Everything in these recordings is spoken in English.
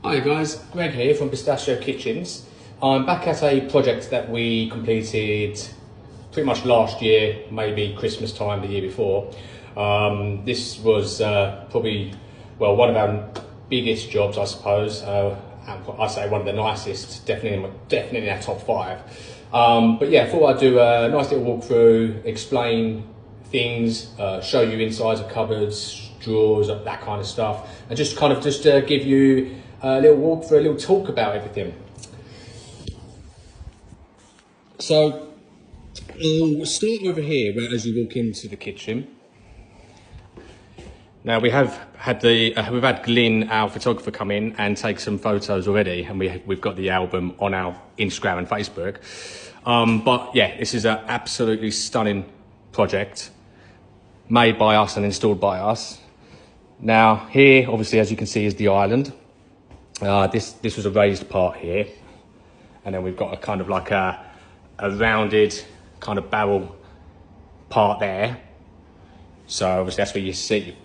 Hi guys, Greg here from Pistachio Kitchens. I'm back at a project that we completed pretty much last year, maybe Christmas time the year before. This was probably, well, one of our biggest jobs, I suppose. I say one of the nicest, definitely in our top 5. But yeah, I thought I'd do a nice little walkthrough, explain things, show you insides of cupboards, drawers, that kind of stuff, and just give you a little walkthrough, a little talk about everything. So we'll start over here, where as you walk into the kitchen. Now we've had Glyn, our photographer, come in and take some photos already, and we've got the album on our Instagram and Facebook. But yeah, this is an absolutely stunning project, made by us and installed by us. Now here, obviously, as you can see, is the island. This was a raised part here, and then we've got a kind of like a rounded kind of barrel part there. So obviously that's where you seat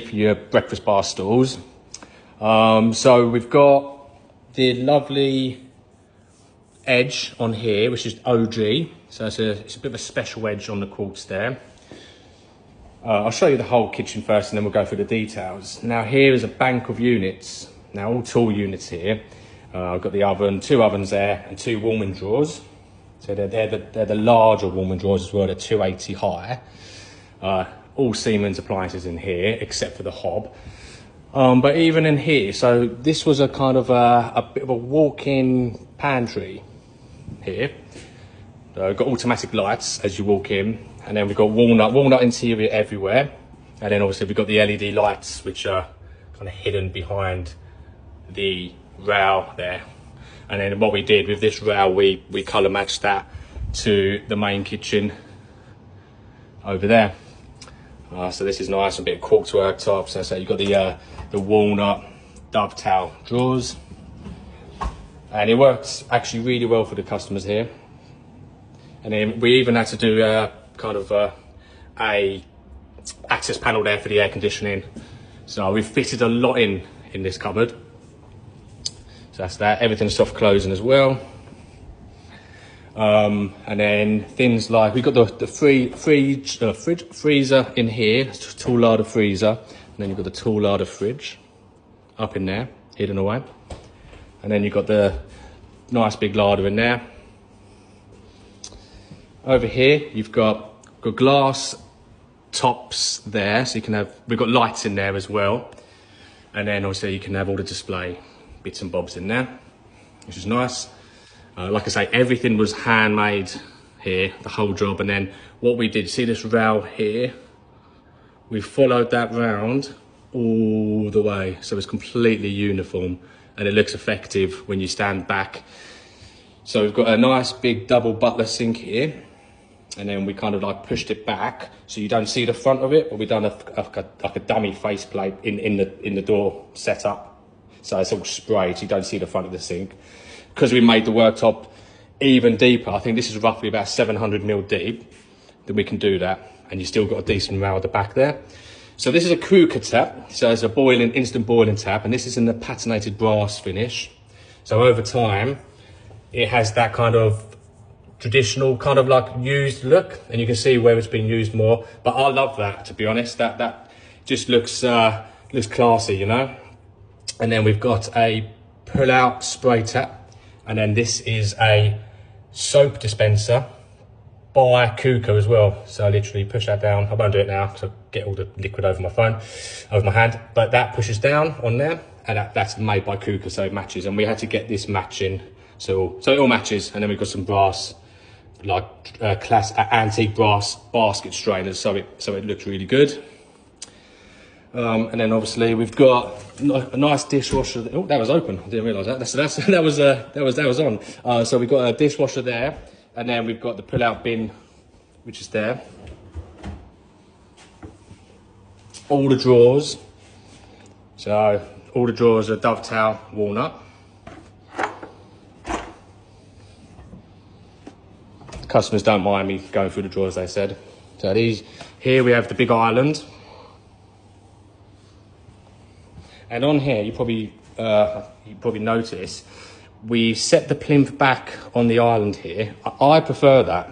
for your breakfast bar stools. So we've got the lovely edge on here, which is OGEE. So it's a bit of a special edge on the quartz there. I'll show you the whole kitchen first, and then we'll go through the details. Now here is a bank of units. Now all tall units here. I've got the oven, 2 ovens there, and 2 warming drawers. So they're the larger warming drawers as well. They're 280 high. All Siemens appliances in here, except for the hob. But even in here, so this was a kind of a bit of a walk-in pantry here. Got automatic lights as you walk in, and then we've got walnut interior everywhere, and then obviously we've got the LED lights, which are kind of hidden behind the rail there. And then what we did with this rail, we colour matched that to the main kitchen over there. So this is nice, a bit of quartz worktops. So you've got the walnut dovetail drawers, and it works actually really well for the customers here. And then we even had to do kind of a access panel there for the air conditioning. So we've fitted a lot in this cupboard. So that's that. Everything's soft closing as well. And then things like we've got the freezer in here, tall larder freezer, and then you've got the tall larder fridge up in there, hidden away. And then you've got the nice big larder in there. Over here, you've got glass tops there, so you can have, we've got lights in there as well. And then also you can have all the display bits and bobs in there, which is nice. Like I say, everything was handmade here, the whole job. And then what we did, see this rail here? We followed that round all the way, so it's completely uniform, and it looks effective when you stand back. So we've got a nice big double butler sink here, and then we kind of like pushed it back so you don't see the front of it, but we've done like a dummy faceplate in the door setup. So it's all sprayed, so you don't see the front of the sink. Because we made the worktop even deeper, I think this is roughly about 700mm deep, then we can do that. And you still got a decent rail at the back there. So this is a Quooker tap, so it's a instant boiling tap, and this is in the patinated brass finish. So over time, it has that kind of traditional, kind of like used look, and you can see where it's been used more. But I love that, to be honest. That just looks classy, you know. And then we've got a pull-out spray tap, and then this is a soap dispenser by Quooker as well. So I literally push that down. I won't do it now because I get all the liquid over my hand. But that pushes down on there, and that's made by Quooker, so it matches. And we had to get this matching, so it all matches. And then we've got some brass, like antique brass basket strainers, so it looks really good. And then obviously we've got a nice dishwasher. Oh, that was open. I didn't realise that. That was on. So we've got a dishwasher there, and then we've got the pull-out bin, which is there. All the drawers. So all the drawers are dovetail walnut. Customers don't mind me going through the drawers, they said. So here we have the big island. And on here, you probably you probably notice, we set the plinth back on the island here. I prefer that.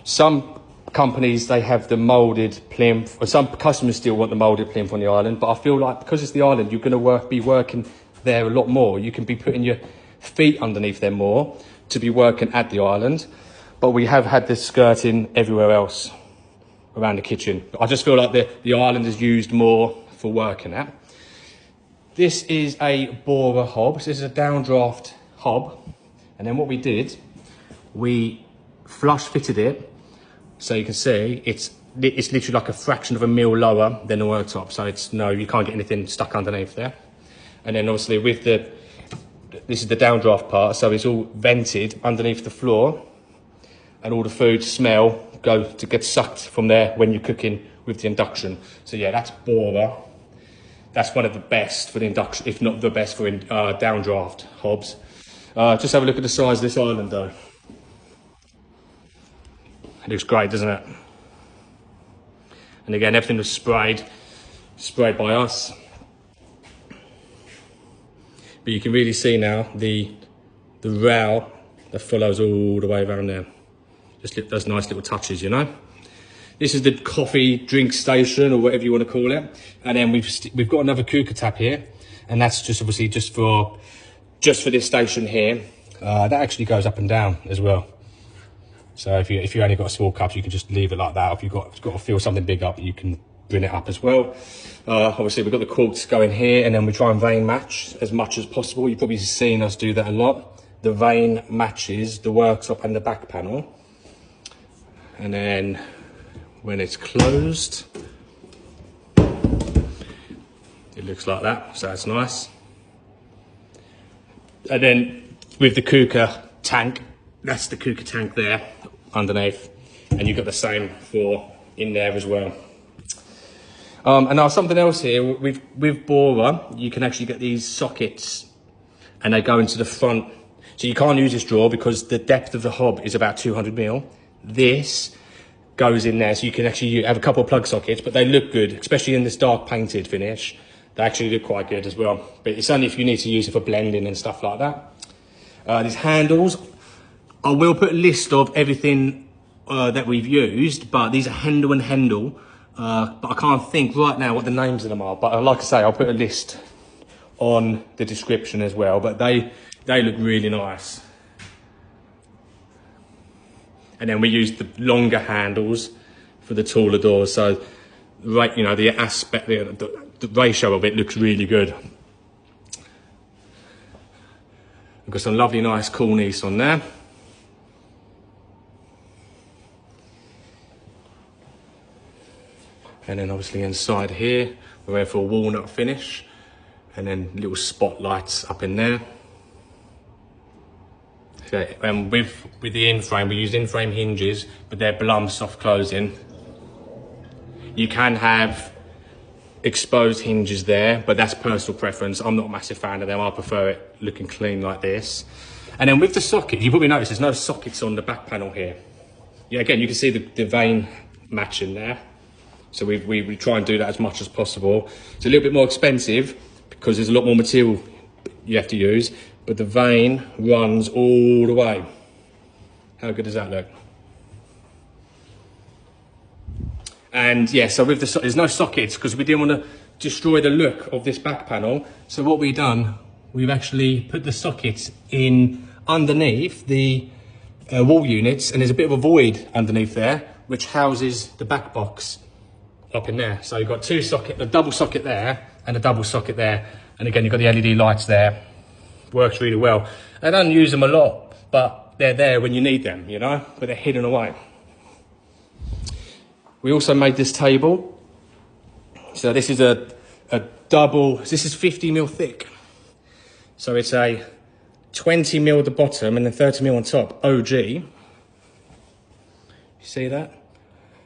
Some companies, they have the moulded plinth, or some customers still want the moulded plinth on the island, but I feel like because it's the island, you're going to be working there a lot more. You can be putting your feet underneath them more to be working at the island, but we have had this skirting everywhere else around the kitchen. I just feel like the island is used more for working at. This is a borer hob. So this is a downdraft hob. And then what we did, we flush fitted it. So you can see it's literally like a fraction of a mil lower than the worktop. So you can't get anything stuck underneath there. And then obviously with this is the downdraft part. So it's all vented underneath the floor, and all the food smell gets sucked from there when you're cooking with the induction. So yeah, that's borer. That's one of the best for the induction, if not the best for downdraft hobs. Just have a look at the size of this island though. It looks great, doesn't it? And again, everything was sprayed by us. But you can really see now the rail that follows all the way around there. Just those nice little touches, you know. This is the coffee drink station, or whatever you want to call it. And then we've got another cooker tap here, and that's just obviously just for this station here. That actually goes up and down as well. So if you only got a small cup, you can just leave it like that. If you've got to fill something big up, you can bring it up as well. Obviously we've got the quartz going here, and then we try and vein match as much as possible. You've probably seen us do that a lot. The vein matches the worktop and the back panel. And then when it's closed, it looks like that, so that's nice. And then with the cooker tank, that's the cooker tank there underneath, and you've got the same for in there as well. And now something else here, with borer, you can actually get these sockets, and they go into the front. So you can't use this drawer because the depth of the hob is about 200 mil. This goes in there, so you can actually have a couple of plug sockets, but they look good, especially in this dark painted finish. They actually look quite good as well, but it's only if you need to use it for blending and stuff like that. These handles, I will put a list of everything that we've used, but these are Hendel and Hendel, but I can't think right now what the names of them are, but like I say, I'll put a list on the description as well, but they look really nice. And then we use the longer handles for the taller doors. So, right, you know, the aspect, the ratio of it looks really good. We've got some lovely, nice cornice on there. And then obviously inside here, we're going for a walnut finish. And then little spotlights up in there. Okay, and with the in-frame, we use in-frame hinges, but they're Blum soft closing. You can have exposed hinges there, but that's personal preference. I'm not a massive fan of them. I prefer it looking clean like this. And then with the socket, you probably notice there's no sockets on the back panel here. Yeah, again, you can see the vein matching there. So we try and do that as much as possible. It's a little bit more expensive because there's a lot more material you have to use, but the vein runs all the way. How good does that look? And yeah, so with there's no sockets because we didn't want to destroy the look of this back panel. So what we've done, we've actually put the sockets in underneath the wall units, and there's a bit of a void underneath there, which houses the back box up in there. So you've got two sockets, a double socket there and a double socket there. And again, you've got the LED lights there. Works really well. I don't use them a lot, but they're there when you need them, you know, but they're hidden away. We also made this table. So this is a double, this is 50 mil thick. So it's a 20 mil at the bottom and then 30 mil on top, OGEE. You see that?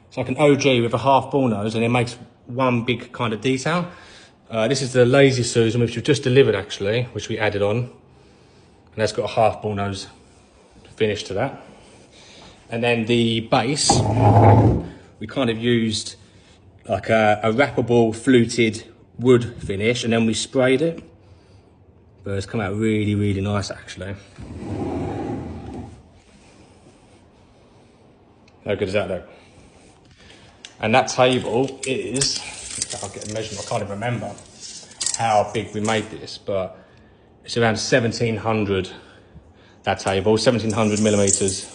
It's like an OGEE with a half ball nose, and it makes one big kind of detail. This is the Lazy Susan, which we've just delivered actually, which we added on. And that's got a half ball nose finish to that. And then the base, we kind of used like a wrappable fluted wood finish, and then we sprayed it. but it's come out really, really nice actually. How good is that though? And that table is, I'll get a measurement, I can't even remember how big we made this, but it's around 1700, that table, 1700 millimeters.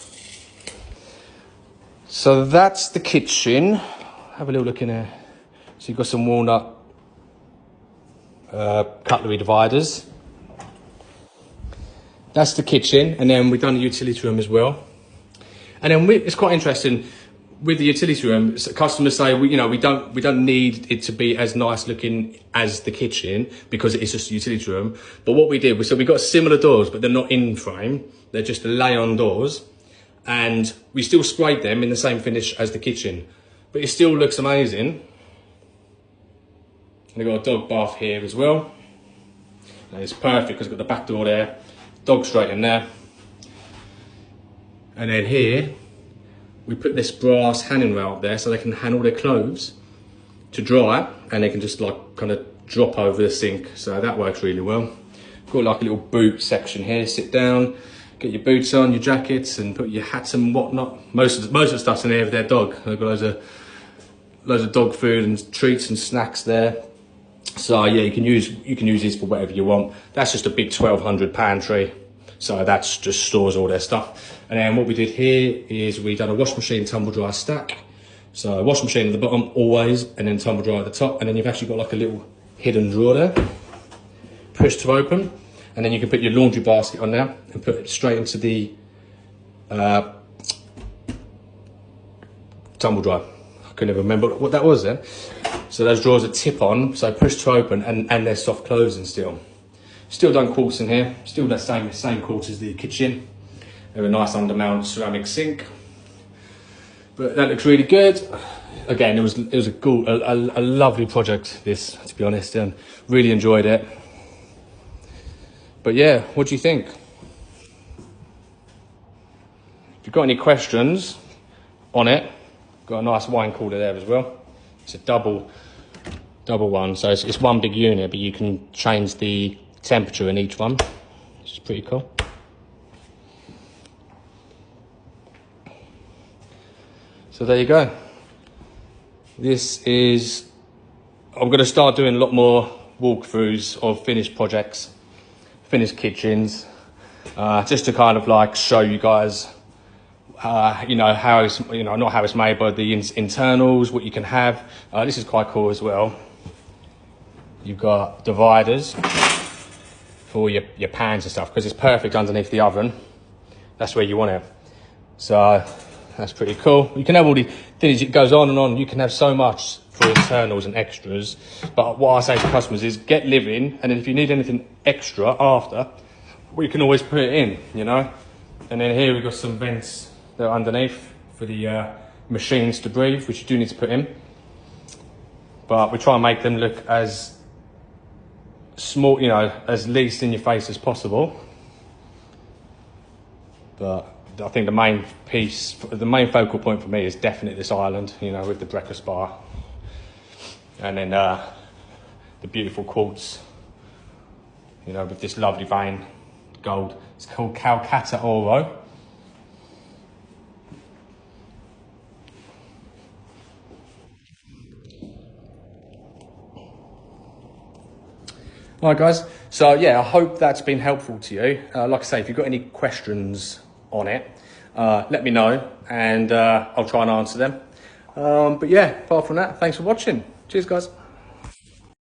So that's the kitchen. Have a little look in there. So you've got some walnut cutlery dividers. That's the kitchen, and then we've done the utility room as well. And then it's quite interesting with the utility room. Customers say we don't need it to be as nice looking as the kitchen because it is just a utility room. But what we did was, so we got similar doors, but they're not in frame. They're just lay-on doors, and we still sprayed them in the same finish as the kitchen, but it still looks amazing. And they've got a dog bath here as well. And it's perfect because it's got the back door there, dog straight in there. And then here, we put this brass hanging rail up there so they can hang all their clothes to dry, and they can just like kind of drop over the sink. So that works really well. Got like a little boot section here, sit down, get your boots on, your jackets, and put your hats and whatnot. Most of the stuff's in here with their dog. They've got loads of dog food and treats and snacks there. So yeah, you can use these for whatever you want. That's just a big 1200 pantry. So that's just stores all their stuff. And then what we did here is we done a wash machine tumble dryer stack. So wash machine at the bottom always, and then tumble dryer at the top. And then you've actually got like a little hidden drawer there. Push to open. And then you can put your laundry basket on there and put it straight into the tumble dryer. I couldn't even remember what that was then. So those drawers are tip on, so push to open, and they're soft closing still. Still done quartz in here, still the same quartz as the kitchen. They have a nice undermount ceramic sink. But that looks really good. Again, it was a lovely project, this, to be honest, and really enjoyed it. But yeah, what do you think? If you've got any questions on it, got a nice wine cooler there as well. It's a double one, so it's one big unit, but you can change the temperature in each one, which is pretty cool. So there you go. This is, I'm going to start doing a lot more walkthroughs of finished projects, finished kitchens, just to kind of like show you guys how it's, not how it's made, but the internals, what you can have. This is quite cool as well. You've got dividers for your pans and stuff, because it's perfect underneath the oven. That's where you want it. So that's pretty cool. You can have all the things, it goes on and on. You can have so much for internals and extras. But what I say to customers is get living, and then if you need anything extra after, we can always put it in, And then here we've got some vents that are underneath for the machines to breathe, which you do need to put in. But we try and make them look as small, as least in your face as possible. But I think the main focal point for me is definitely this island, with the breakfast bar. And then the beautiful quartz, with this lovely vein, gold. It's called Calcutta Oro. All right, guys. So yeah, I hope that's been helpful to you. Like I say, if you've got any questions on it, let me know, and I'll try and answer them. But yeah, apart from that, thanks for watching. Cheers, guys.